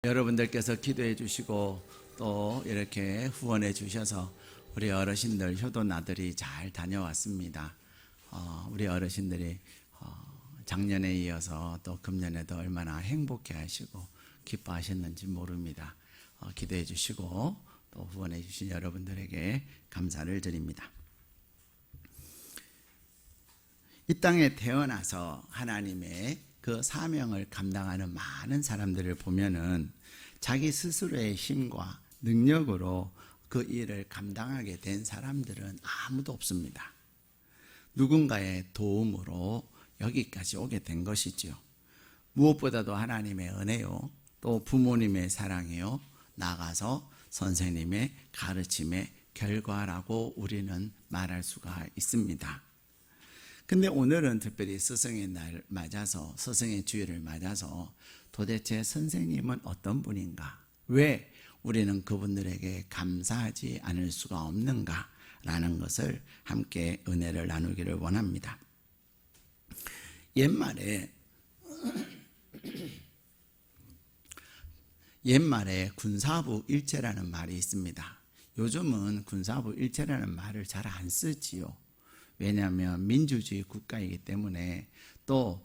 여러분들께서 기도해 주시고 또 이렇게 후원해 주셔서 우리 어르신들 효도 나들이 잘 다녀왔습니다. 우리 어르신들이 작년에 이어서 또 금년에도 얼마나 행복해 하시고 기뻐하셨는지 모릅니다. 기도해 주시고 또 후원해 주신 여러분들에게 감사를 드립니다. 이 땅에 태어나서 하나님의 그 사명을 감당하는 많은 사람들을 보면은 자기 스스로의 힘과 능력으로 그 일을 감당하게 된 사람들은 아무도 없습니다. 누군가의 도움으로 여기까지 오게 된 것이지요. 무엇보다도 하나님의 은혜요, 또 부모님의 사랑이요, 나가서 선생님의 가르침의 결과라고 우리는 말할 수가 있습니다. 근데 오늘은 특별히 스승의 날 맞아서, 스승의 주일을 맞아서 도대체 선생님은 어떤 분인가? 왜 우리는 그분들에게 감사하지 않을 수가 없는가? 라는 것을 함께 은혜를 나누기를 원합니다. 옛말에 군사부 일체라는 말이 있습니다. 요즘은 군사부 일체라는 말을 잘 안 쓰지요. 왜냐하면 민주주의 국가이기 때문에 또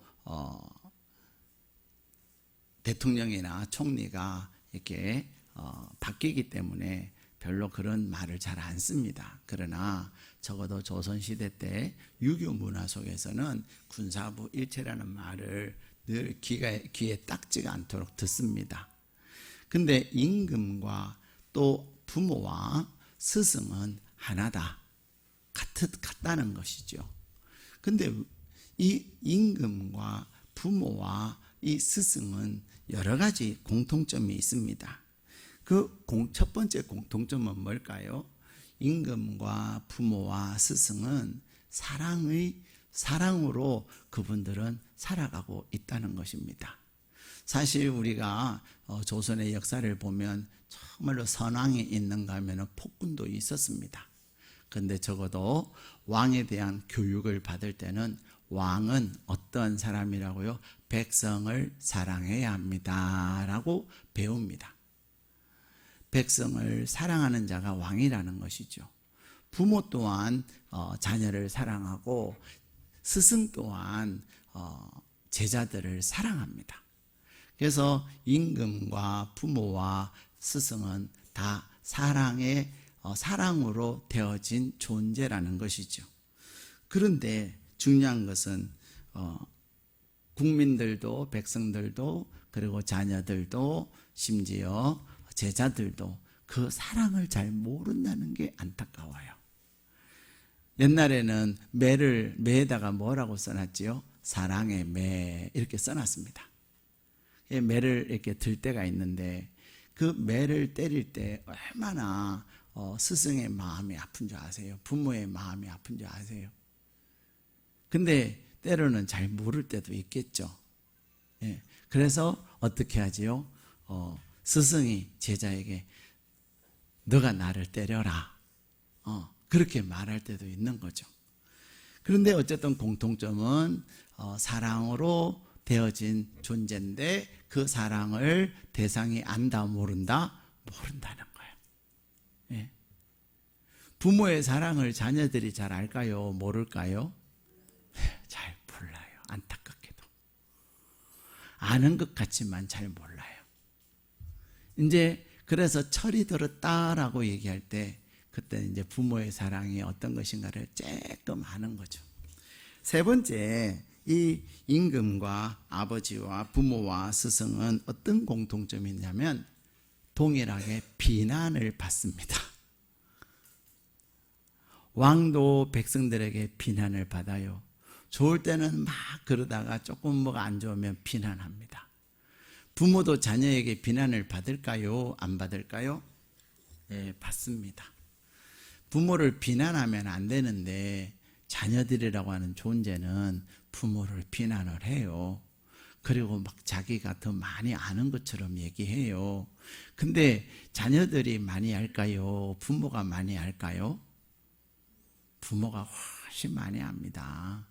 대통령이나 총리가 이렇게 바뀌기 때문에 별로 그런 말을 잘 안 씁니다. 그러나 적어도 조선시대 때 유교 문화 속에서는 군사부 일체라는 말을 늘 귀에 딱지가 않도록 듣습니다. 근데 임금과 또 부모와 스승은 하나다, 같다는 것이죠. 근데 이 임금과 부모와 이 스승은 여러 가지 공통점이 있습니다. 그 첫 번째 공통점은 뭘까요? 임금과 부모와 스승은 사랑으로 그분들은 살아가고 있다는 것입니다. 사실 우리가 조선의 역사를 보면 정말로 선왕이 있는가 하면 폭군도 있었습니다. 그런데 적어도 왕에 대한 교육을 받을 때는 왕은 어떤 사람이라고요? 백성을 사랑해야 합니다 라고 배웁니다. 백성을 사랑하는 자가 왕이라는 것이죠. 부모 또한 자녀를 사랑하고 스승 또한 제자들을 사랑합니다. 그래서 임금과 부모와 스승은 다 사랑으로 되어진 존재라는 것이죠. 그런데 중요한 것은 국민들도, 백성들도, 그리고 자녀들도, 심지어 제자들도 그 사랑을 잘 모른다는 게 안타까워요. 옛날에는 매에다가 뭐라고 써놨지요? 사랑의 매, 이렇게 써놨습니다. 매를 이렇게 들 때가 있는데 그 매를 때릴 때 얼마나 스승의 마음이 아픈 줄 아세요? 부모의 마음이 아픈 줄 아세요? 근데 때로는 잘 모를 때도 있겠죠. 예. 그래서 어떻게 하지요? 스승이 제자에게 너가 나를 때려라, 그렇게 말할 때도 있는 거죠. 그런데 어쨌든 공통점은 사랑으로 되어진 존재인데 그 사랑을 대상이 안다, 모른다는 거예요. 예. 부모의 사랑을 자녀들이 잘 알까요? 모를까요? 잘 몰라요. 안타깝게도. 아는 것 같지만 잘 몰라요. 이제 그래서 철이 들었다라고 얘기할 때 그때 이제 부모의 사랑이 어떤 것인가를 조금 아는 거죠. 세 번째, 이 임금과 아버지와 부모와 스승은 어떤 공통점이 있냐면 동일하게 비난을 받습니다. 왕도 백성들에게 비난을 받아요. 좋을 때는 막 그러다가 조금 뭐가 안 좋으면 비난합니다. 부모도 자녀에게 비난을 받을까요? 안 받을까요? 네, 받습니다. 부모를 비난하면 안 되는데 자녀들이라고 하는 존재는 부모를 비난을 해요. 그리고 막 자기가 더 많이 아는 것처럼 얘기해요. 근데 자녀들이 많이 알까요? 부모가 많이 알까요? 부모가 훨씬 많이 압니다.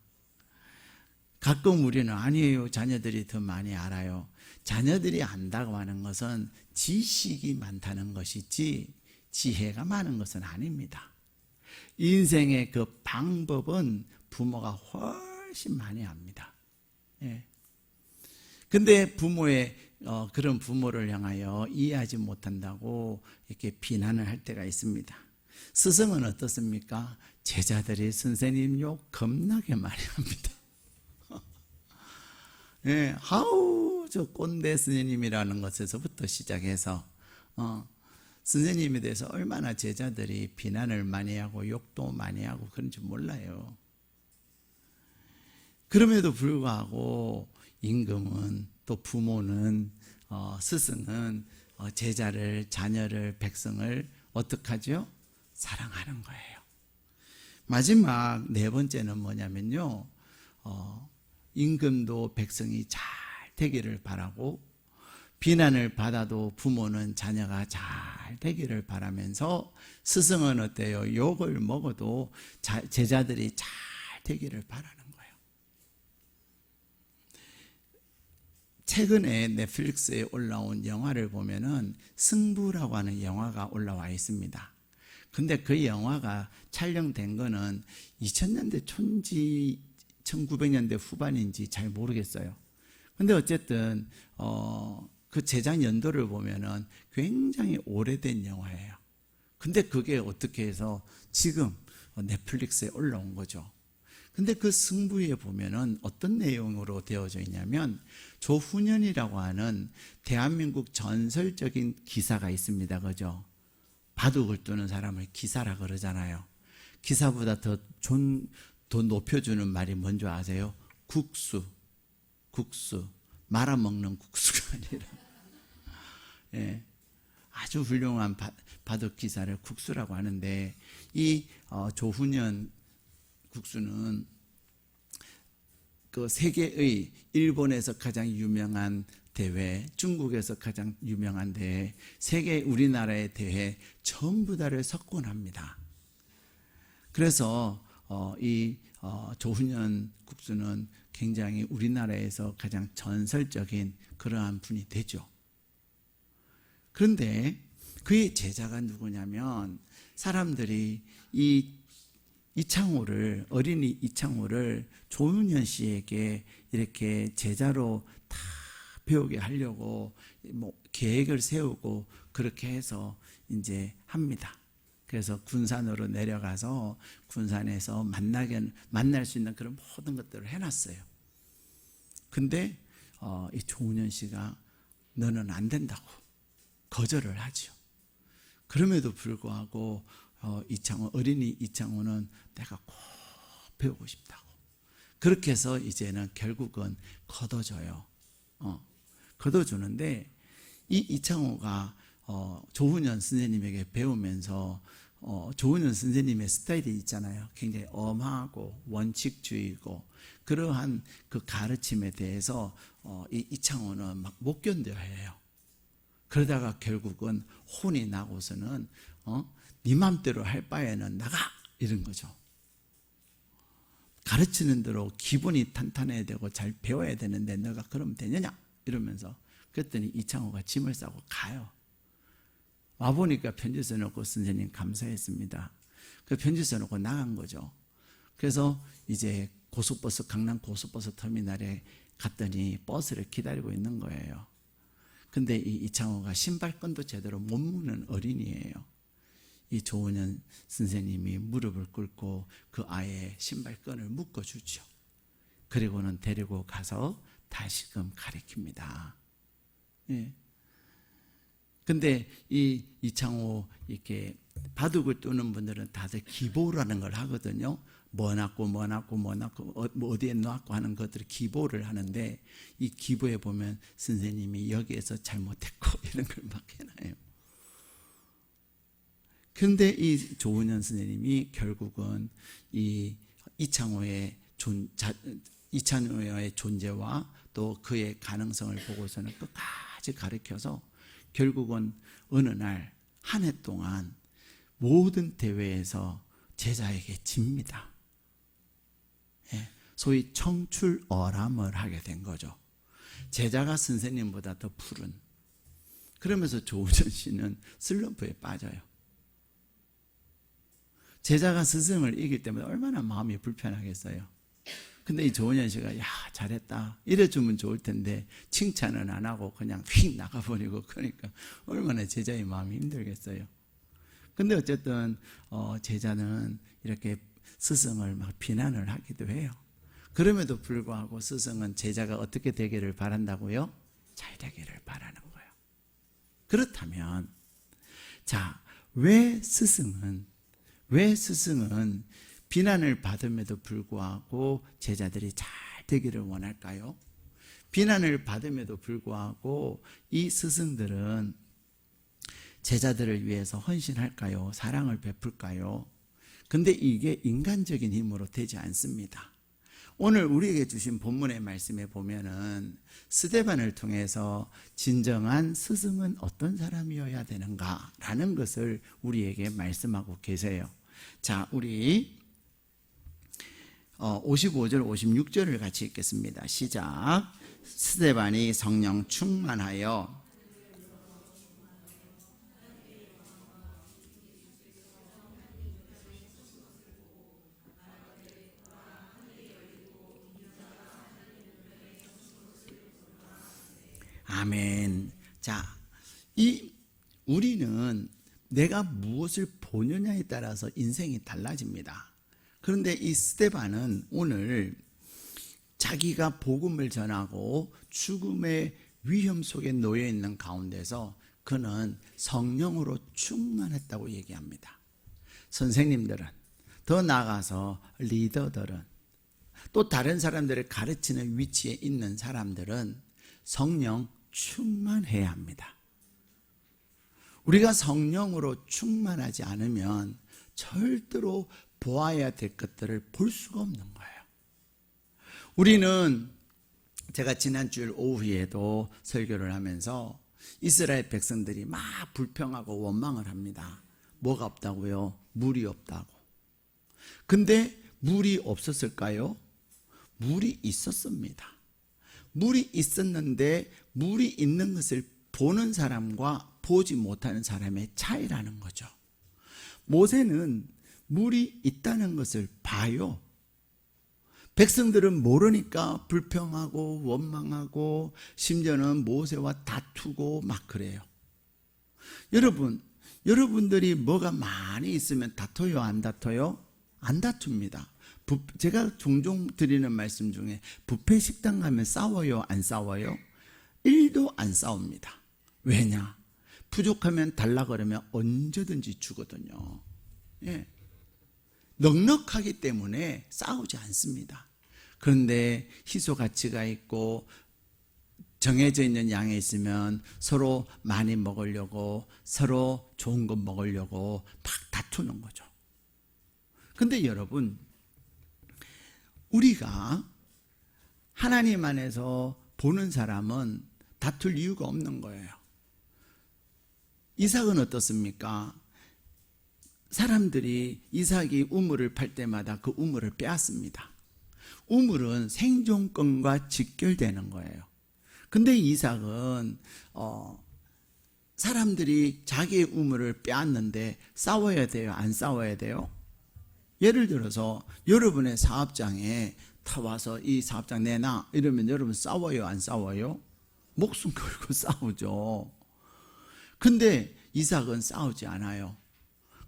가끔 우리는 아니에요. 자녀들이 더 많이 알아요. 자녀들이 안다고 하는 것은 지식이 많다는 것이지 지혜가 많은 것은 아닙니다. 인생의 그 방법은 부모가 훨씬 많이 압니다. 예. 근데 그런 부모를 향하여 이해하지 못한다고 이렇게 비난을 할 때가 있습니다. 스승은 어떻습니까? 제자들이 선생님 욕 겁나게 많이 합니다. 예, 저 꼰대 스님이라는 것에서부터 시작해서 선생님에 대해서 얼마나 제자들이 비난을 많이 하고 욕도 많이 하고 그런지 몰라요. 그럼에도 불구하고 임금은 또 부모는 스승은 제자를, 자녀를, 백성을 어떻게 하죠? 사랑하는 거예요. 마지막 네 번째는 뭐냐면요, 임금도 백성이 잘 되기를 바라고 비난을 받아도 부모는 자녀가 잘 되기를 바라면서 스승은 어때요? 욕을 먹어도 제자들이 잘 되기를 바라는 거예요. 최근에 넷플릭스에 올라온 영화를 보면은 승부라고 하는 영화가 올라와 있습니다. 근데 그 영화가 촬영된 거는 2000년대 초인지 1900년대 후반인지 잘 모르겠어요. 근데 어쨌든 그 제작 연도를 보면은 굉장히 오래된 영화예요. 근데 그게 어떻게 해서 지금 넷플릭스에 올라온 거죠. 근데 그 승부에 보면은 어떤 내용으로 되어져 있냐면 조훈현이라고 하는 대한민국 전설적인 기사가 있습니다. 그죠? 바둑을 두는 사람을 기사라 그러잖아요. 기사보다 더 높여주는 말이 뭔지 아세요? 국수. 말아먹는 국수가 아니라. 예, 아주 훌륭한 바둑 기사를 국수라고 하는데 이 조훈현 국수는 그 세계의 일본에서 가장 유명한 대회, 중국에서 가장 유명한 대회, 세계 우리나라의 대회 전부 다를 석권합니다. 그래서 이 조훈현 국수는 굉장히 우리나라에서 가장 전설적인 그러한 분이 되죠. 그런데 그의 제자가 누구냐면 사람들이 어린이 이창호를 조훈현 씨에게 이렇게 제자로 다 배우게 하려고 계획을 세우고 그렇게 해서 이제 합니다. 그래서 군산으로 내려가서 군산에서 만날 수 있는 그런 모든 것들을 해놨어요. 근데 이 조훈현 씨가 너는 안 된다고 거절을 하죠. 그럼에도 불구하고 어린이 이창호는 내가 꼭 배우고 싶다고. 그렇게 해서 이제는 결국은 걷어줘요. 걷어주는데 이 이창호가 조훈현 선생님에게 배우면서 조훈현 선생님의 스타일이 있잖아요. 굉장히 엄하고 원칙주의고 그러한 그 가르침에 대해서 이 이창호는 막 못 견뎌해요. 그러다가 결국은 혼이 나고서는 네 맘대로 할 바에는 나가 이런 거죠. 가르치는 대로 기본이 탄탄해야 되고 잘 배워야 되는데 너가 그러면 되느냐 이러면서 그랬더니 이창호가 짐을 싸고 가요. 와보니까 편지 써놓고 선생님 감사했습니다. 그 편지 써놓고 나간 거죠. 그래서 이제 강남 고속버스 터미널에 갔더니 버스를 기다리고 있는 거예요. 근데 이 이창호가 신발끈도 제대로 못 묶는 어린이에요. 이 조훈현 선생님이 무릎을 꿇고 그 아이의 신발끈을 묶어주죠. 그리고는 데리고 가서 다시금 가르칩니다. 예. 근데 이 이창호 이렇게 바둑을 두는 분들은 다들 기보라는 걸 하거든요. 뭐 놨고 어디에 놨고 하는 것들을 기보를 하는데 이 기보에 보면 선생님이 여기에서 잘못했고 이런 걸 막 해놔요. 근데 이 조훈현 선생님이 결국은 이 이창호의 존재와 또 그의 가능성을 보고서는 끝까지 가르쳐서 결국은 어느 날 한 해 동안 모든 대회에서 제자에게 집니다. 예, 소위 청출어람을 하게 된 거죠. 제자가 선생님보다 더 푸른. 그러면서 조우전 씨는 슬럼프에 빠져요. 제자가 스승을 이길 때마다 얼마나 마음이 불편하겠어요. 근데 이 조은현 씨가 야 잘했다 이래주면 좋을 텐데 칭찬은 안 하고 그냥 휙 나가버리고 그러니까 얼마나 제자의 마음이 힘들겠어요. 근데 어쨌든 제자는 이렇게 스승을 막 비난을 하기도 해요. 그럼에도 불구하고 스승은 제자가 어떻게 되기를 바란다고요? 잘 되기를 바라는 거예요. 그렇다면 자, 왜 스승은 비난을 받음에도 불구하고 제자들이 잘 되기를 원할까요? 비난을 받음에도 불구하고 이 스승들은 제자들을 위해서 헌신할까요? 사랑을 베풀까요? 근데 이게 인간적인 힘으로 되지 않습니다. 오늘 우리에게 주신 본문의 말씀에 보면은 스데반을 통해서 진정한 스승은 어떤 사람이어야 되는가라는 것을 우리에게 말씀하고 계세요. 자, 우리 55절 56절을 같이 읽겠습니다. 시작. 스데반이 성령 충만하여 아멘. 자, 우리는 내가 무엇을 보느냐에 따라서 인생이 달라집니다. 그런데 이 스데반은 오늘 자기가 복음을 전하고 죽음의 위험 속에 놓여 있는 가운데서 그는 성령으로 충만했다고 얘기합니다. 선생님들은, 더 나아가서 리더들은, 또 다른 사람들을 가르치는 위치에 있는 사람들은 성령 충만해야 합니다. 우리가 성령으로 충만하지 않으면 절대로 보아야 될 것들을 볼 수가 없는 거예요. 우리는 제가 지난주일 오후에도 설교를 하면서 이스라엘 백성들이 막 불평하고 원망을 합니다. 뭐가 없다고요? 물이 없다고. 근데 물이 없었을까요? 물이 있었습니다. 물이 있었는데 물이 있는 것을 보는 사람과 보지 못하는 사람의 차이라는 거죠. 모세는 물이 있다는 것을 봐요. 백성들은 모르니까 불평하고 원망하고 심지어는 모세와 다투고 막 그래요. 여러분들이 뭐가 많이 있으면 다퉈요, 안 다퉈요? 안 다툽니다. 제가 종종 드리는 말씀 중에 뷔페 식당 가면 싸워요, 안 싸워요? 1도 안 싸웁니다. 왜냐? 부족하면 달라 그러면 언제든지 주거든요. 예. 넉넉하기 때문에 싸우지 않습니다. 그런데 희소 가치가 있고 정해져 있는 양에 있으면 서로 많이 먹으려고, 서로 좋은 것 먹으려고 막 다투는 거죠. 근데 여러분, 우리가 하나님 안에서 보는 사람은 다툴 이유가 없는 거예요. 이삭은 어떻습니까? 사람들이 이삭이 우물을 팔 때마다 그 우물을 빼앗습니다. 우물은 생존권과 직결되는 거예요. 근데 이삭은 사람들이 자기의 우물을 빼앗는데 싸워야 돼요, 안 싸워야 돼요? 예를 들어서 여러분의 사업장에 다 와서 이 사업장 내놔 이러면 여러분 싸워요, 안 싸워요? 목숨 걸고 싸우죠. 근데 이삭은 싸우지 않아요.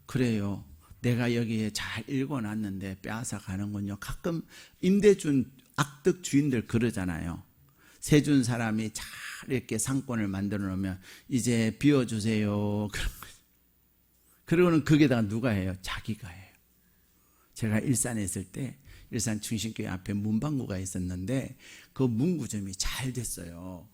그래요. 내가 여기에 잘 읽어놨는데 빼앗아 가는군요. 가끔 임대준 악덕 주인들 그러잖아요. 세준 사람이 잘 이렇게 상권을 만들어 놓으면 이제 비워주세요. 그러고는 거기다가 누가 해요? 자기가 해요. 제가 일산에 있을 때 일산 중심교회 앞에 문방구가 있었는데 그 문구점이 잘 됐어요.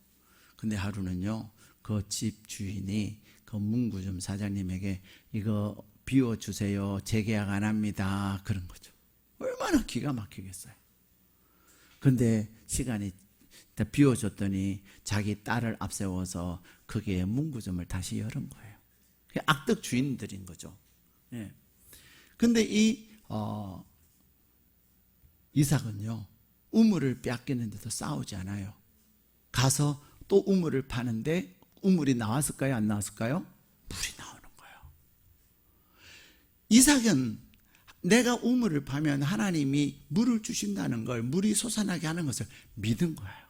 근데 하루는요, 그 집 주인이 그 문구점 사장님에게 이거 비워주세요. 재계약 안 합니다. 그런 거죠. 얼마나 기가 막히겠어요. 근데 시간이 다 비워줬더니 자기 딸을 앞세워서 거기에 문구점을 다시 열은 거예요. 악덕 주인들인 거죠. 예. 근데 이삭은요, 우물을 빼앗기는데도 싸우지 않아요. 가서 또 우물을 파는데 우물이 나왔을까요? 안 나왔을까요? 물이 나오는 거예요. 이삭은 내가 우물을 파면 하나님이 물을 주신다는 걸, 물이 솟아나게 하는 것을 믿은 거예요.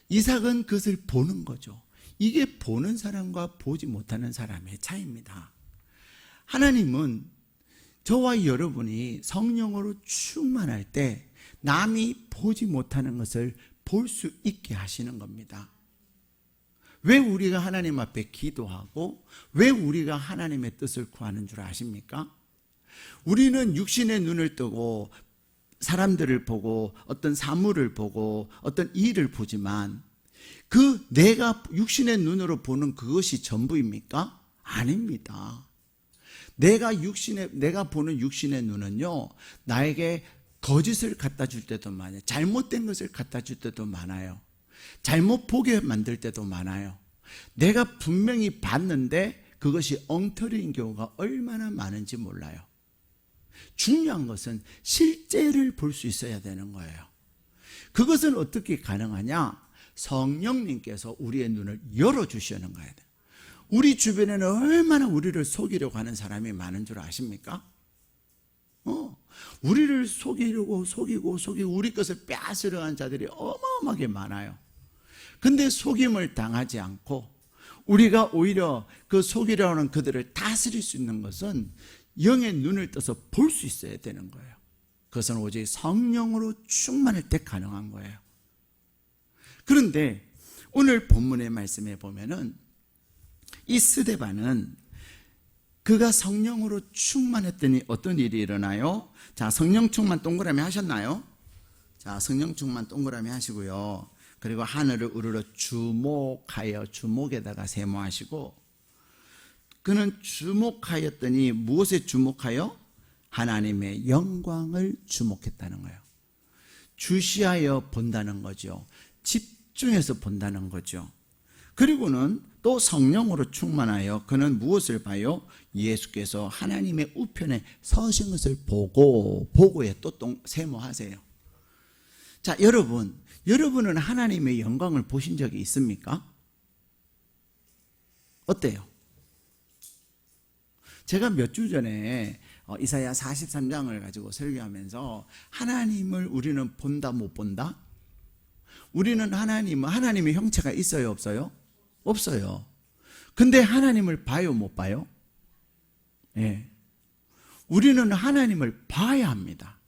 이삭은 그것을 보는 거죠. 이게 보는 사람과 보지 못하는 사람의 차이입니다. 하나님은 저와 여러분이 성령으로 충만할 때 남이 보지 못하는 것을 볼 수 있게 하시는 겁니다. 왜 우리가 하나님 앞에 기도하고 왜 우리가 하나님의 뜻을 구하는 줄 아십니까? 우리는 육신의 눈을 뜨고 사람들을 보고 어떤 사물을 보고 어떤 일을 보지만 그 내가 육신의 눈으로 보는 그것이 전부입니까? 아닙니다. 내가 보는 육신의 눈은요, 나에게 거짓을 갖다 줄 때도 많아요. 잘못된 것을 갖다 줄 때도 많아요. 잘못 보게 만들 때도 많아요. 내가 분명히 봤는데 그것이 엉터리인 경우가 얼마나 많은지 몰라요. 중요한 것은 실제를 볼 수 있어야 되는 거예요. 그것은 어떻게 가능하냐? 성령님께서 우리의 눈을 열어주시는 거예요. 우리 주변에는 얼마나 우리를 속이려고 하는 사람이 많은 줄 아십니까? 우리를 속이고 우리 것을 빼앗으려 하는 자들이 어마어마하게 많아요. 근데 속임을 당하지 않고 우리가 오히려 그 속이려 하는 그들을 다스릴 수 있는 것은 영의 눈을 떠서 볼 수 있어야 되는 거예요. 그것은 오직 성령으로 충만할 때 가능한 거예요. 그런데 오늘 본문의 말씀에 보면은 이 스데반은 그가 성령으로 충만했더니 어떤 일이 일어나요? 자, 성령 충만 동그라미 하셨나요? 자, 성령 충만 동그라미 하시고요. 그리고 하늘을 우러러 주목하여, 주목에다가 세모하시고, 그는 주목하였더니 무엇에 주목하여? 하나님의 영광을 주목했다는 거예요. 주시하여 본다는 거죠. 집중해서 본다는 거죠. 그리고는 또 성령으로 충만하여 그는 무엇을 봐요? 예수께서 하나님의 우편에 서신 것을 보고, 보고에 또 세모하세요. 자, 여러분은 하나님의 영광을 보신 적이 있습니까? 어때요? 제가 몇 주 전에 이사야 43장을 가지고 설교하면서 하나님을 우리는 본다 못 본다? 우리는 하나님의 형체가 있어요 없어요? 없어요. 근데 하나님을 봐요 못 봐요? 예. 우리는 하나님을 봐야 합니다.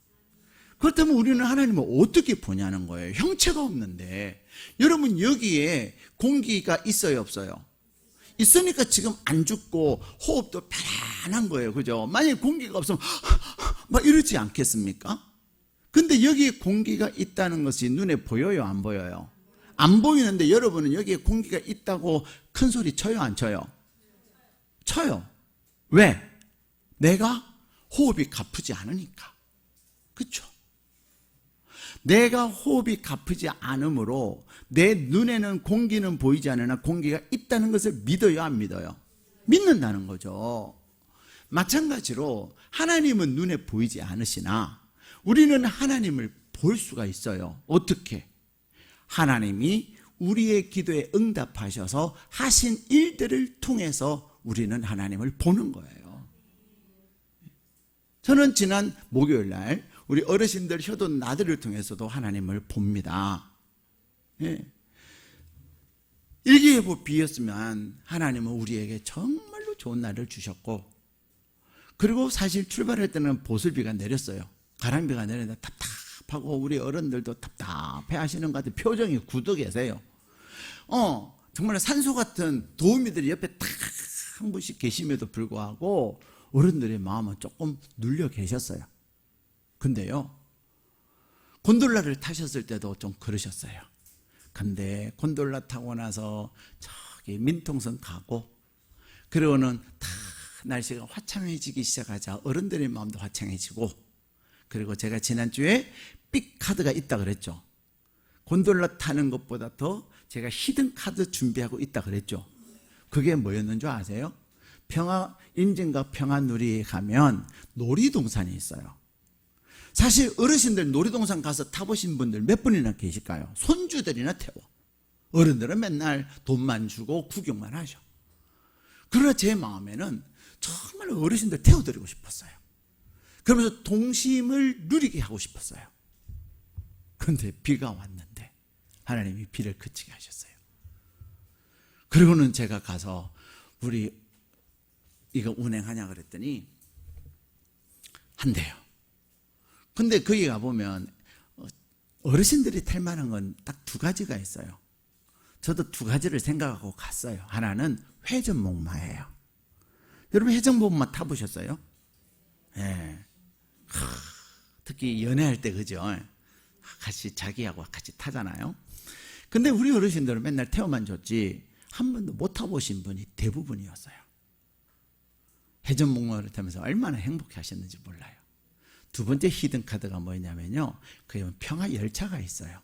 그렇다면 우리는 하나님을 어떻게 보냐는 거예요. 형체가 없는데. 여러분 여기에 공기가 있어요 없어요? 있으니까 지금 안 죽고 호흡도 편안한 거예요. 그죠? 만약에 공기가 없으면 막 이러지 않겠습니까? 근데 여기에 공기가 있다는 것이 눈에 보여요 안 보여요? 안 보이는데 여러분은 여기에 공기가 있다고 큰 소리 쳐요 안 쳐요? 쳐요. 왜? 내가 호흡이 가쁘지 않으니까. 그렇죠? 내가 호흡이 가쁘지 않으므로 내 눈에는 공기는 보이지 않으나 공기가 있다는 것을 믿어요 안 믿어요? 믿는다는 거죠. 마찬가지로 하나님은 눈에 보이지 않으시나 우리는 하나님을 볼 수가 있어요. 어떻게? 하나님이 우리의 기도에 응답하셔서 하신 일들을 통해서 우리는 하나님을 보는 거예요. 저는 지난 목요일 날 우리 어르신들 효도 나들을 통해서도 하나님을 봅니다. 예. 일기예보 비였으면 하나님은 우리에게 정말로 좋은 날을 주셨고, 그리고 사실 출발할 때는 보슬비가 내렸어요. 가랑비가 내렸는데 답답하고 우리 어른들도 답답해 하시는 것 같은 표정이 굳어 계세요. 정말 산소 같은 도우미들이 옆에 딱 한 분씩 계심에도 불구하고 어른들의 마음은 조금 눌려 계셨어요. 근데요, 곤돌라를 타셨을 때도 좀 그러셨어요. 근데 곤돌라 타고 나서 저기 민통선 가고, 그러고는 다 날씨가 화창해지기 시작하자 어른들의 마음도 화창해지고, 그리고 제가 지난주에 빅카드가 있다 그랬죠. 곤돌라 타는 것보다 더 제가 히든 카드 준비하고 있다 그랬죠. 그게 뭐였는 줄 아세요? 인증과 평화누리에 가면 놀이동산이 있어요. 사실 어르신들 놀이동산 가서 타보신 분들 몇 분이나 계실까요? 손주들이나 태워. 어른들은 맨날 돈만 주고 구경만 하죠. 그러나 제 마음에는 정말 어르신들 태워드리고 싶었어요. 그러면서 동심을 누리게 하고 싶었어요. 그런데 비가 왔는데 하나님이 비를 그치게 하셨어요. 그리고는 제가 가서 우리 이거 운행하냐 그랬더니 한대요. 근데 거기 가보면 어르신들이 탈 만한 건 딱 두 가지가 있어요. 저도 두 가지를 생각하고 갔어요. 하나는 회전목마예요. 여러분 회전목마 타보셨어요? 예. 네. 특히 연애할 때 그죠? 같이 자기하고 같이 타잖아요. 근데 우리 어르신들은 맨날 태워만 줬지 한 번도 못 타보신 분이 대부분이었어요. 회전목마를 타면서 얼마나 행복해 하셨는지 몰라요. 두 번째 히든카드가 뭐냐면요, 그 평화열차가 있어요.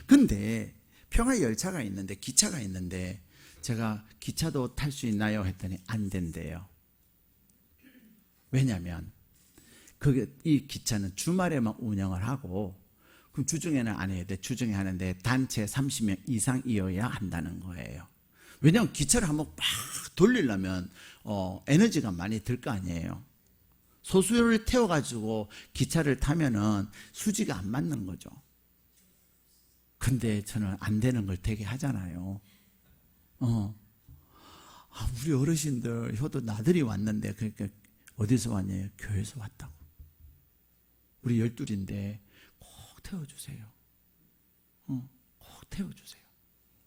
근데 평화열차가 있는데, 기차가 있는데 제가 기차도 탈 수 있나요? 했더니 안 된대요. 왜냐하면 이 기차는 주말에만 운영을 하고, 그럼 주중에는 안 해야 돼. 주중에 하는데 단체 30명 이상이어야 한다는 거예요. 왜냐하면 기차를 한번 막 돌리려면 에너지가 많이 들 거 아니에요. 소수를 태워가지고 기차를 타면은 수지가 안 맞는 거죠. 근데 저는 안 되는 걸 되게 하잖아요. 우리 어르신들 효도 나들이 왔는데, 그러니까 어디서 왔냐요? 교회에서 왔다고. 우리 12인데 꼭 태워주세요. 꼭 태워주세요.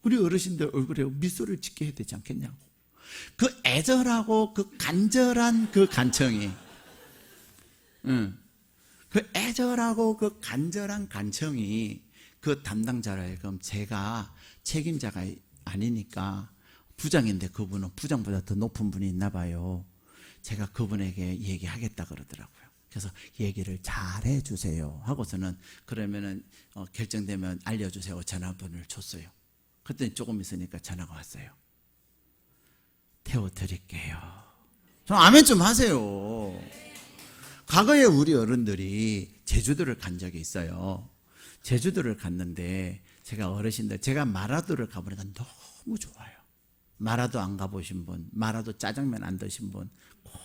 우리 어르신들 얼굴에 미소를 짓게 해야 되지 않겠냐고. 그 애절하고 그 간절한 그 간청이, 그 애절하고 그 간절한 간청이 그 담당자라 그럼 제가 책임자가 아니니까, 부장인데 그분은 부장보다 더 높은 분이 있나 봐요. 제가 그분에게 얘기하겠다 그러더라고요. 그래서 얘기를 잘 해주세요 하고서는 그러면은 결정되면 알려주세요 전화번호를 줬어요. 그랬더니 조금 있으니까 전화가 왔어요. 태워드릴게요. 좀 아멘 좀 하세요. 과거에 우리 어른들이 제주도를 간 적이 있어요. 제주도를 갔는데 제가 마라도를 가보니까 너무 좋아요. 마라도 안 가보신 분, 마라도 짜장면 안 드신 분 꼭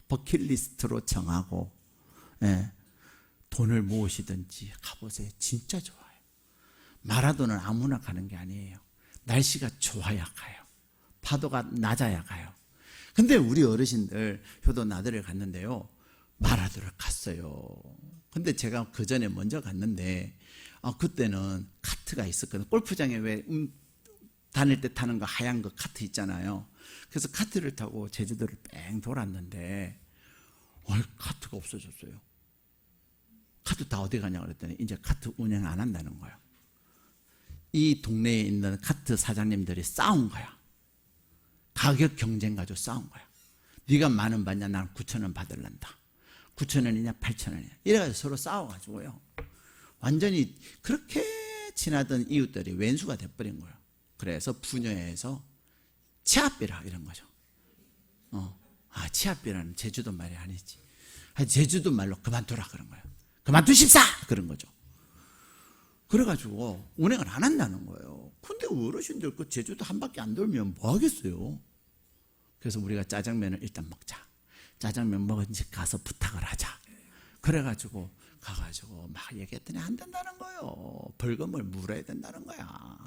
버킷리스트로 정하고, 예, 돈을 모으시든지 가보세요. 진짜 좋아요. 마라도는 아무나 가는 게 아니에요. 날씨가 좋아야 가요. 파도가 낮아야 가요. 근데 우리 어르신들 효도 나들이를 갔는데요, 마라도를 갔어요. 근데 제가 그 전에 먼저 갔는데 그때는 카트가 있었거든요. 골프장에 왜 다닐 때 타는 거 하얀 거 카트 있잖아요. 그래서 카트를 타고 제주도를 뺑 돌았는데 카트가 없어졌어요. 카트 다 어디 가냐고 그랬더니 이제 카트 운영 안 한다는 거예요. 이 동네에 있는 카트 사장님들이 싸운 거야. 가격 경쟁 가지고 싸운 거야. 네가 10,000원 받냐, 나는 9,000원 받을란다. 9,000원이냐 8,000원이냐 이래가지고 서로 싸워가지고요, 완전히 그렇게 친하던 이웃들이 왼수가 돼버린 거예요. 그래서 분여해서 치아비라 이런 거죠. 치아비라는 제주도 말이 아니지. 제주도 말로 그만두라 그런 거예요. 그만두십사 그런 거죠. 그래가지고 운행을 안 한다는 거예요. 근데 어르신들 그 제주도 한 바퀴 안 돌면 뭐 하겠어요. 그래서 우리가 짜장면을 일단 먹자. 짜장면 먹은 집 가서 부탁을 하자. 그래가지고 가가지고 막 얘기했더니 안 된다는 거예요. 벌금을 물어야 된다는 거야.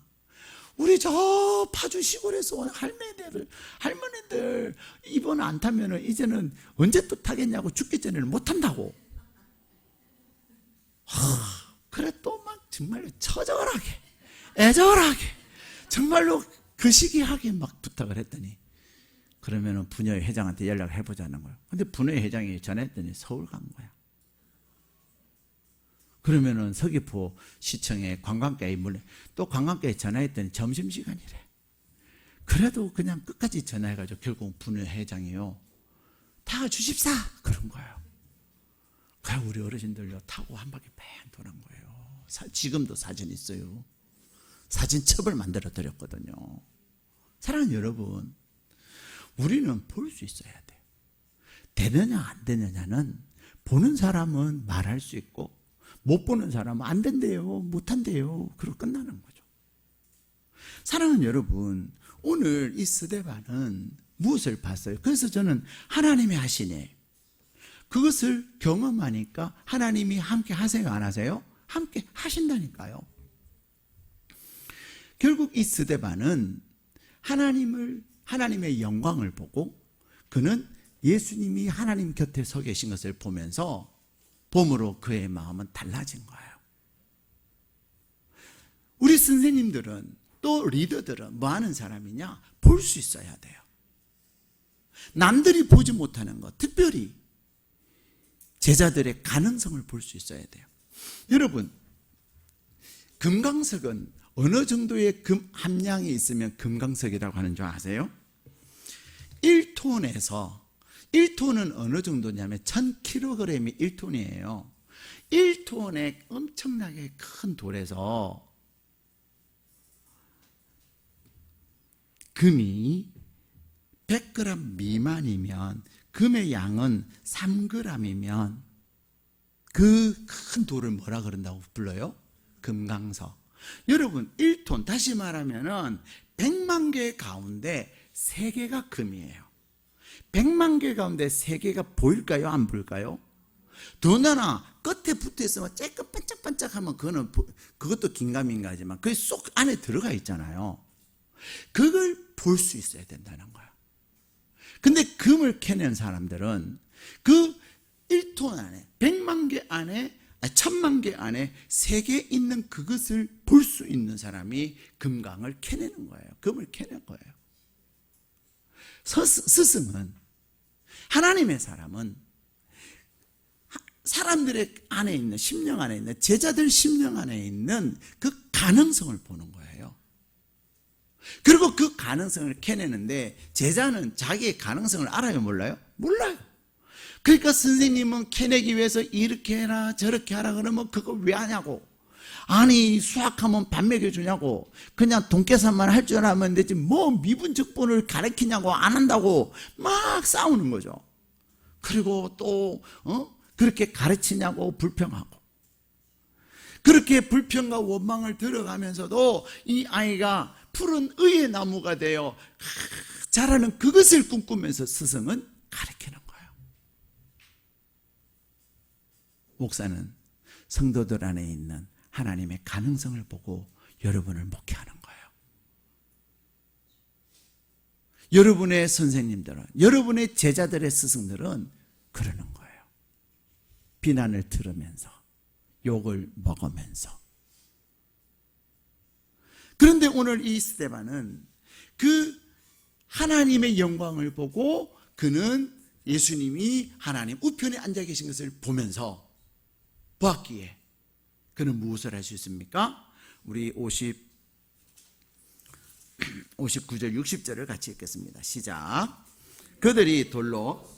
우리 저 파주 시골에서 온 할머니들 이번 안 타면은 이제는 언제 또 타겠냐고, 죽기 전에는 못 탄다고. 그래 또 막 정말로 처절하게 애절하게 정말로 거시기하게 막 부탁을 했더니, 그러면은 분여회 회장한테 연락을 해보자는 거예요. 근데 분여회 회장이 전화했더니 서울 간 거야. 그러면은 서귀포 시청에 관광객이 또 관광객이 전화했더니 점심시간이래. 그래도 그냥 끝까지 전화해가지고 결국 분여회 회장이요, 타 주십사 그런 거예요. 그래 우리 어르신들요 타고 한 바퀴 뺑 도는 거예요. 지금도 사진 있어요. 사진첩을 만들어 드렸거든요. 사랑하는 여러분, 우리는 볼 수 있어야 돼요. 되느냐 안 되느냐는 보는 사람은 말할 수 있고 못 보는 사람은 안 된대요, 못한대요. 그러고 끝나는 거죠. 사랑하는 여러분, 오늘 이 스데반은 무엇을 봤어요? 그래서 저는 하나님이 하시네, 그것을 경험하니까 하나님이 함께 하세요, 안 하세요? 함께 하신다니까요. 결국 이 스데반은 하나님의 영광을 보고, 그는 예수님이 하나님 곁에 서 계신 것을 보면서 봄으로 그의 마음은 달라진 거예요. 우리 선생님들은, 또 리더들은 뭐 하는 사람이냐? 볼 수 있어야 돼요. 남들이 보지 못하는 것, 특별히 제자들의 가능성을 볼 수 있어야 돼요. 여러분, 금강석은 어느 정도의 금 함량이 있으면 금강석이라고 하는 줄 아세요? 1톤에서, 1톤은 어느 정도냐면 1000kg이 1톤이에요. 1톤의 엄청나게 큰 돌에서 금이 100g 미만이면, 금의 양은 3g이면 그 큰 돌을 뭐라 그런다고 불러요? 금강석. 여러분, 1톤, 다시 말하면은 100만 개 가운데 3개가 금이에요. 100만 개 가운데 3개가 보일까요? 안 보일까요? 더나나 끝에 붙어 있으면 쬐끔 반짝반짝하면 그것도 긴가민가하지만 그게 쏙 안에 들어가 있잖아요. 그걸 볼 수 있어야 된다는 거예요. 근데 금을 캐낸 사람들은 그 1톤 안에, 100만 개 안에, 1000만 개 안에 3개 있는 그것을 볼 수 있는 사람이 금강을 캐내는 거예요. 금을 캐낸 거예요. 스승은, 하나님의 사람은 사람들의 안에 있는, 심령 안에 있는, 제자들 심령 안에 있는 그 가능성을 보는 거예요. 그리고 그 가능성을 캐내는데, 제자는 자기의 가능성을 알아요, 몰라요? 몰라요. 그러니까 선생님은 캐내기 위해서 이렇게 해라 저렇게 하라 그러면 그거 왜 하냐고, 아니 수학하면 밥 먹여주냐고, 그냥 돈계산만 할 줄 알면 되지 뭐 미분적분을 가르치냐고, 안 한다고 막 싸우는 거죠. 그리고 또 그렇게 가르치냐고 불평하고, 그렇게 불평과 원망을 들어가면서도 이 아이가 푸른 의의 나무가 되어 자라는 그것을 꿈꾸면서 스승은 가르치는 거예요. 목사는 성도들 안에 있는 하나님의 가능성을 보고 여러분을 목회하는 거예요. 여러분의 선생님들은, 여러분의 제자들의 스승들은 그러는 거예요. 비난을 들으면서, 욕을 먹으면서. 그런데 오늘 이 스데반은 그 하나님의 영광을 보고, 그는 예수님이 하나님 우편에 앉아 계신 것을 보면서 보았기에 그는 무엇을 할 수 있습니까? 우리 59절 60절을 같이 읽겠습니다. 시작. 그들이 돌로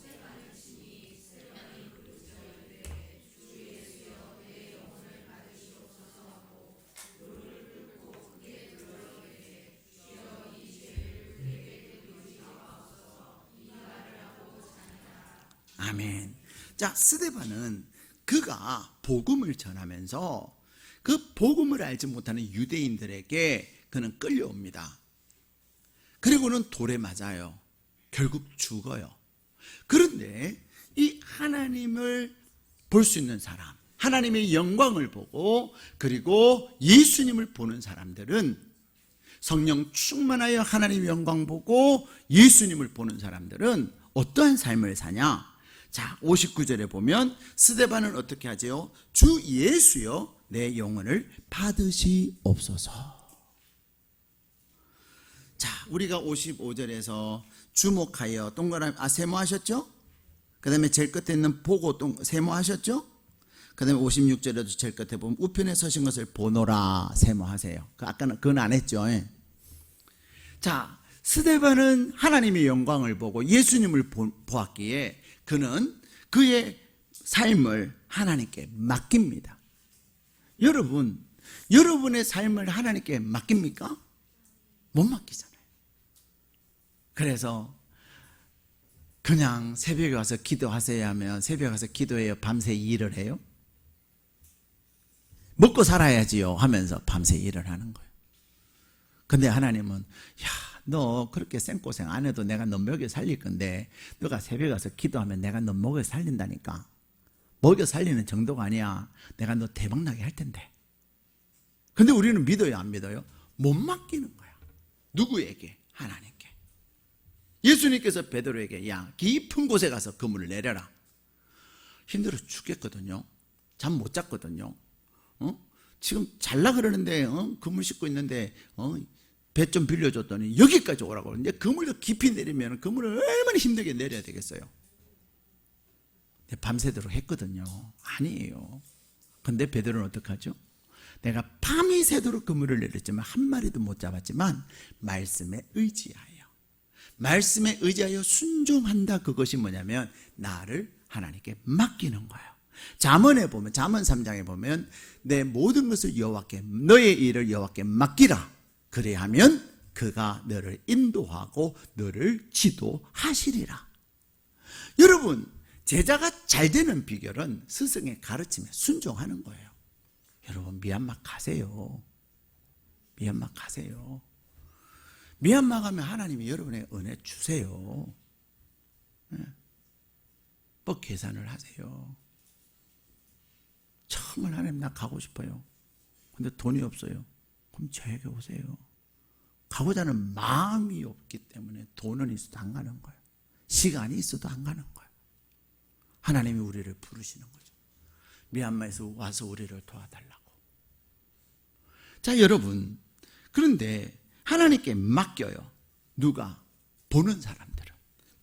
아멘. 자, 스데반은 그가 복음을 전하면서 그 복음을 알지 못하는 유대인들에게 그는 끌려옵니다. 그리고는 돌에 맞아요. 결국 죽어요. 그런데 이 하나님을 볼 수 있는 사람, 하나님의 영광을 보고 그리고 예수님을 보는 사람들은, 성령 충만하여 하나님의 영광 보고 예수님을 보는 사람들은 어떠한 삶을 사냐? 자, 59절에 보면 스데반은 어떻게 하죠? 주 예수여 내 영혼을 받으시옵소서. 자, 우리가 55절에서 주목하여 동그라미, 세모하셨죠? 그 다음에 제일 끝에 있는 보고 세모하셨죠? 그 다음에 56절에도 제일 끝에 보면 우편에 서신 것을 보노라 세모하세요. 아까는 그건 안 했죠. 자, 스데반은 하나님의 영광을 보고 예수님을 보았기에 그는 그의 삶을 하나님께 맡깁니다. 여러분, 여러분의 삶을 하나님께 맡깁니까? 못 맡기잖아요. 그래서 그냥 새벽에 와서 기도하세요 하면 새벽에 와서 기도해요? 밤새 일을 해요? 먹고 살아야지요 하면서 밤새 일을 하는 거예요. 근데 하나님은 야, 너 그렇게 생고생 안 해도 내가 너 먹여 살릴 건데 너가 새벽에 와서 기도하면 내가 너 먹여 살린다니까. 먹여 살리는 정도가 아니야. 내가 너 대박나게 할 텐데. 근데 우리는 믿어요, 안 믿어요? 못 맡기는 거야. 누구에게? 하나님께. 예수님께서 베드로에게 야, 깊은 곳에 가서 그물을 내려라. 힘들어 죽겠거든요. 잠 못 잤거든요. 지금 잘라 그러는데 그물 씻고 있는데 배 좀 빌려줬더니 여기까지 오라고 그러는데 그물을 깊이 내리면 그물을 얼마나 힘들게 내려야 되겠어요. 밤새도록 했거든요. 아니에요. 근데 베드로는 어떡하죠? 내가 밤이 새도록 그물을 내렸지만 한 마리도 못 잡았지만 말씀에 의지하여 순종한다. 그것이 뭐냐면 나를 하나님께 맡기는 거예요. 잠언에 보면, 잠언 3장에 보면 내 모든 것을 여호와께, 너의 일을 여호와께 맡기라. 그래야면 그가 너를 인도하고 너를 지도하시리라. 여러분, 제자가 잘 되는 비결은 스승의 가르침에 순종하는 거예요. 여러분, 미얀마 가세요. 미얀마 가세요. 미얀마 가면 하나님이 여러분의 은혜 주세요. 뭐 계산을 하세요. 정말 하나님 나 가고 싶어요. 근데 돈이 없어요. 그럼 저에게 오세요. 가고자 하는 마음이 없기 때문에 돈은 있어도 안 가는 거예요. 시간이 있어도 안 가는 거예요. 하나님이 우리를 부르시는 거죠. 미얀마에서 와서 우리를 도와달라고. 자, 여러분, 그런데 하나님께 맡겨요. 누가? 보는 사람들은.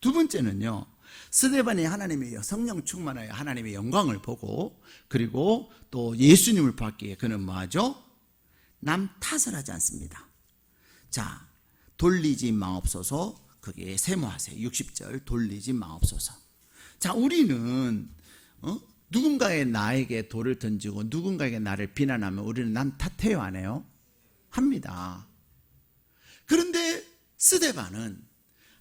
두 번째는요, 스데반이 하나님의 성령 충만하여 하나님의 영광을 보고, 그리고 또 예수님을 봤기에 그는 뭐하죠? 남 탓을 하지 않습니다. 자, 돌리지 마옵소서. 그게 세모하세요. 60절 돌리지 마옵소서. 자, 우리는 누군가의 나에게 돌을 던지고 누군가에게 나를 비난하면 우리는 남 탓해요, 안 해요? 합니다. 그런데 스데반은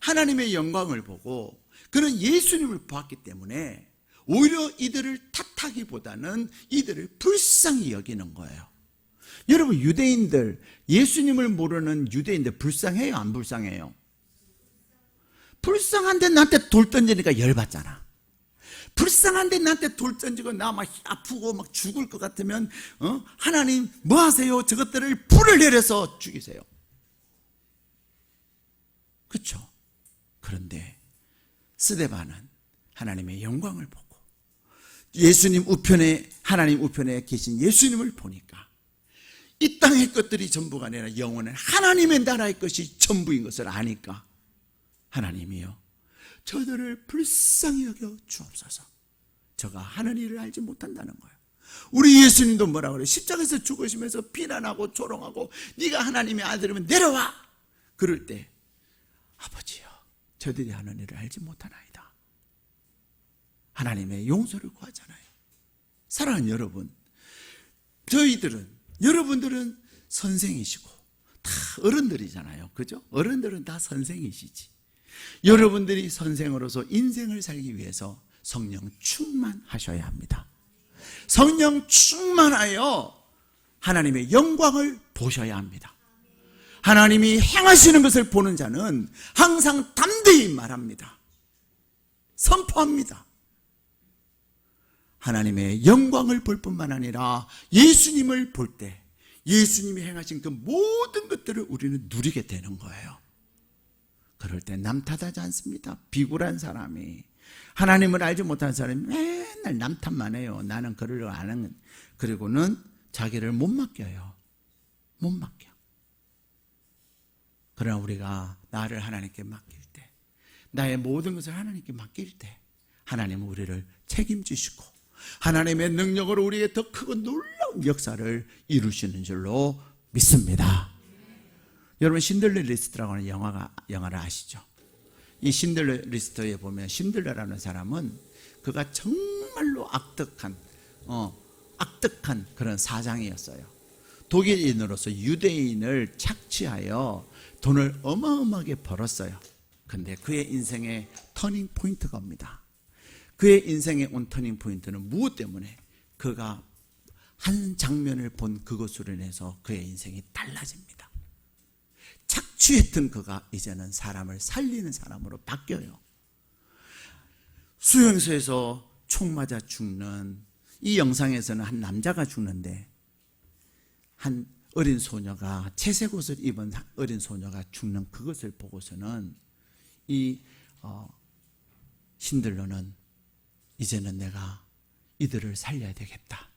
하나님의 영광을 보고 그는 예수님을 보았기 때문에 오히려 이들을 탓하기보다는 이들을 불쌍히 여기는 거예요. 여러분, 유대인들, 예수님을 모르는 유대인들 불쌍해요, 안 불쌍해요? 불쌍한데 나한테 돌 던지니까 열받잖아. 불쌍한데 나한테 돌 던지고 나 막 아프고 막 죽을 것 같으면 하나님 뭐 하세요? 저것들을 불을 내려서 죽이세요. 그렇죠? 그런데 스데반은 하나님의 영광을 보고 예수님 우편에, 하나님 우편에 계신 예수님을 보니까 이 땅의 것들이 전부가 아니라 영원한 하나님의 나라의 것이 전부인 것을 아니까 하나님이요, 저들을 불쌍히 여겨 주옵소서. 저가 하는 일을 알지 못한다는 거예요. 우리 예수님도 뭐라고 그래요? 십자가에서 죽으시면서 비난하고 조롱하고 네가 하나님의 아들이면 내려와. 그럴 때 아버지요, 저들이 하는 일을 알지 못하나이다. 하나님의 용서를 구하잖아요. 사랑하는 여러분, 여러분들은 선생이시고 다 어른들이잖아요. 그죠? 어른들은 다 선생이시지. 여러분들이 선생으로서 인생을 살기 위해서 성령 충만하셔야 합니다. 성령 충만하여 하나님의 영광을 보셔야 합니다. 하나님이 행하시는 것을 보는 자는 항상 담대히 말합니다. 선포합니다. 하나님의 영광을 볼 뿐만 아니라 예수님을 볼 때 예수님이 행하신 그 모든 것들을 우리는 누리게 되는 거예요. 그럴 때 남 탓하지 않습니다. 비굴한 사람이, 하나님을 알지 못하는 사람이 맨날 남 탓만 해요. 나는 그러려고 안 하는, 그리고는 자기를 못 맡겨요. 못 맡겨. 그러나 우리가 나를 하나님께 맡길 때, 나의 모든 것을 하나님께 맡길 때 하나님은 우리를 책임지시고 하나님의 능력으로 우리에게 더 크고 놀라운 역사를 이루시는 줄로 믿습니다. 여러분, 신들레 리스트라고 하는 영화를 아시죠? 이 신들레 리스트에 보면 신들레라는 사람은 그가 정말로 악덕한 그런 사장이었어요. 독일인으로서 유대인을 착취하여 돈을 어마어마하게 벌었어요. 근데 그의 인생의 터닝 포인트가 옵니다. 그의 인생에 온 터닝 포인트는 무엇 때문에? 그가 한 장면을 본 그것으로 인해서 그의 인생이 달라집니다. 착취했던 그가 이제는 사람을 살리는 사람으로 바뀌어요. 수용소에서 총 맞아 죽는, 이 영상에서는 한 남자가 죽는데 한 어린 소녀가, 채색 옷을 입은 어린 소녀가 죽는 그것을 보고서는 이 신들러는 이제는 내가 이들을 살려야 되겠다.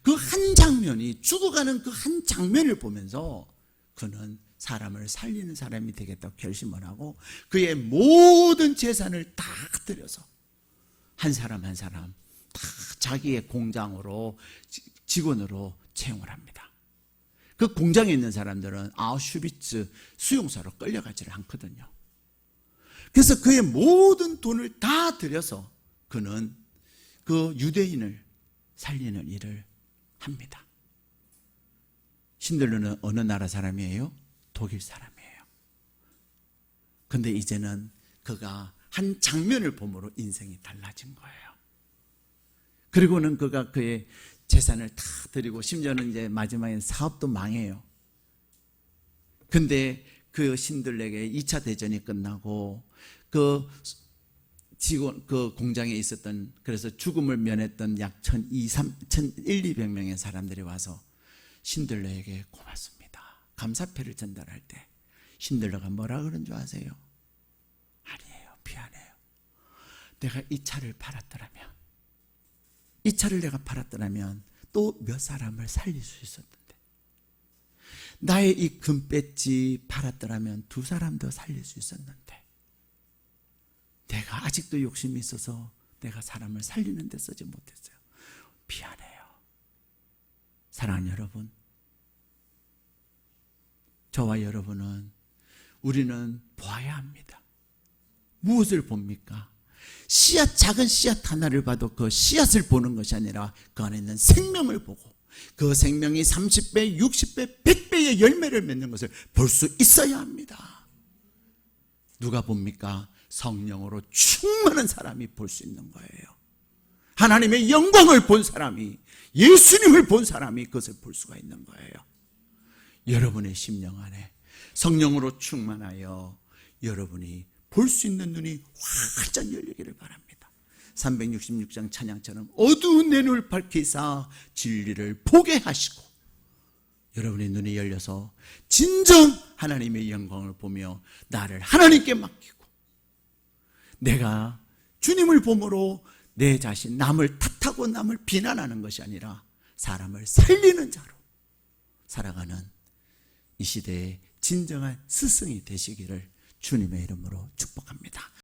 그 한 장면이, 죽어가는 그 한 장면을 보면서 그는 사람을 살리는 사람이 되겠다고 결심을 하고 그의 모든 재산을 다 들여서 한 사람 한 사람 다 자기의 공장으로, 직원으로 채용을 합니다. 그 공장에 있는 사람들은 아우슈비츠 수용소로 끌려가지를 않거든요. 그래서 그의 모든 돈을 다 들여서 그는 그 유대인을 살리는 일을 합니다. 신들러는 어느 나라 사람이에요? 독일 사람이에요. 근데 이제는 그가 한 장면을 보므로 인생이 달라진 거예요. 그리고는 그가 그의 재산을 다 드리고 심지어는 이제 마지막에 사업도 망해요. 근데 그 신들에게 2차 대전이 끝나고 그 직원, 그 공장에 있었던, 그래서 죽음을 면했던 약 1,200명의 사람들이 와서 신들러에게 고맙습니다, 감사패를 전달할 때 신들러가 뭐라 그런 줄 아세요? 아니에요, 미안해요. 내가 이 차를 팔았더라면, 이 차를 내가 팔았더라면 또 몇 사람을 살릴 수 있었는데, 나의 이 금배지 팔았더라면 2사람 더 살릴 수 있었는데, 내가 아직도 욕심이 있어서 내가 사람을 살리는 데 쓰지 못했어요. 미안해요. 사랑하는 여러분, 저와 여러분은, 우리는 보아야 합니다. 무엇을 봅니까? 씨앗, 작은 씨앗 하나를 봐도 그 씨앗을 보는 것이 아니라 그 안에 있는 생명을 보고 그 생명이 30배, 60배, 100배의 열매를 맺는 것을 볼 수 있어야 합니다. 누가 봅니까? 성령으로 충만한 사람이 볼 수 있는 거예요. 하나님의 영광을 본 사람이, 예수님을 본 사람이 그것을 볼 수가 있는 거예요. 여러분의 심령 안에 성령으로 충만하여 여러분이 볼 수 있는 눈이 활짝 열리기를 바랍니다. 366장 찬양처럼 어두운 내 눈을 밝히사 진리를 보게 하시고, 여러분의 눈이 열려서 진정 하나님의 영광을 보며 나를 하나님께 맡기고, 내가 주님을 보므로 내 자신, 남을 탓하고 남을 비난하는 것이 아니라 사람을 살리는 자로 살아가는 이 시대의 진정한 스승이 되시기를 주님의 이름으로 축복합니다.